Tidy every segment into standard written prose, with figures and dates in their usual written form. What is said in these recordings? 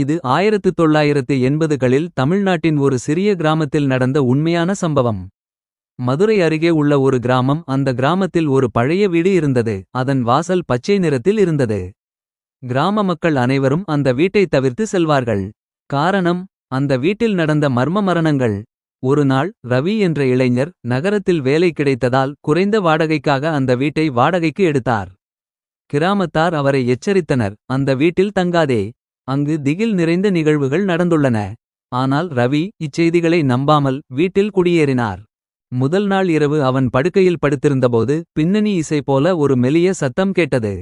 இது 1980களில் தமிழ்நாட்டின் ஒரு சிறிய கிராமத்தில் நடந்த உண்மையான சம்பவம். மதுரை அருகே உள்ள ஒரு கிராமம். அந்த கிராமத்தில் ஒரு பழைய வீடு இருந்தது. அதன் வாசல் பச்சை நிறத்தில் இருந்தது. கிராம மக்கள் அனைவரும் அந்த வீட்டை தவிர்த்து செல்வார்கள். காரணம், அந்த வீட்டில் நடந்த மர்ம மரணங்கள். ஒரு நாள் ரவி என்ற இளைஞர் நகரத்தில் வேலை கிடைத்ததால் குறைந்த வாடகைக்காக அந்த வீட்டை வாடகைக்கு எடுத்தார். கிராமத்தார் அவரை எச்சரித்தனர், அந்த வீட்டில் தங்காதே. அங்கு திகில் நிறைந்த நிகழ்வுகள் நடந்துள்ளன. ஆனால் ரவி இச்செய்திகளை நம்பாமல் வீட்டில் குடியேறினார். முதல் நாள் இரவு அவன் படுக்கையில் படுத்திருந்தபோது பின்னணி இசை போல ஒரு மெல்லிய சத்தம் கேட்டது.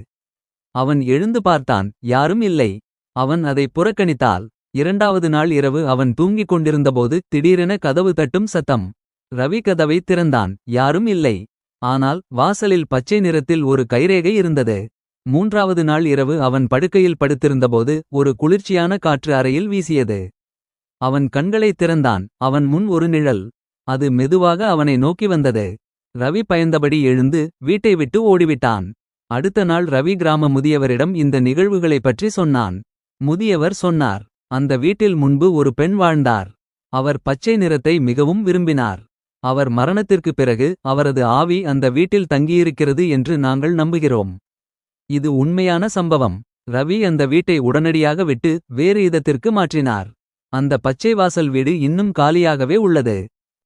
அவன் எழுந்து பார்த்தான், யாரும் இல்லை. அவன் அதை புறக்கணித்தாள். இரண்டாவது நாள் இரவு அவன் தூங்கிக் கொண்டிருந்தபோது திடீரென கதவு தட்டும் சத்தம். ரவி கதவை திறந்தான், யாரும் இல்லை. ஆனால் வாசலில் பச்சை நிறத்தில் ஒரு கைரேகை இருந்தது. மூன்றாவது நாள் இரவு அவன் படுக்கையில் படுத்திருந்தபோது ஒரு குளிர்ச்சியான காற்று அறையில் வீசியது. அவன் கண்களைத் திறந்தான், அவன் முன் ஒரு நிழல். அது மெதுவாக அவனை நோக்கி வந்தது. ரவி பயந்தபடி எழுந்து வீட்டை விட்டு ஓடிவிட்டான். அடுத்த நாள் ரவி கிராம முதியவரிடம் இந்த நிகழ்வுகளைப் பற்றி சொன்னான். முதியவர் சொன்னார், அந்த வீட்டில் முன்பு ஒரு பெண் வாழ்ந்தார். அவர் பச்சை நிறத்தை மிகவும் விரும்பினார். அவர் மரணத்திற்குப் பிறகு அவரது ஆவி அந்த வீட்டில் தங்கியிருக்கிறது என்று நாங்கள் நம்புகிறோம். இது உண்மையான சம்பவம். ரவி அந்த வீட்டை உடனடியாக விட்டு வேறு இடத்திற்கு மாற்றினார். அந்த பச்சை வாசல் வீடு இன்னும் காலியாகவே உள்ளது.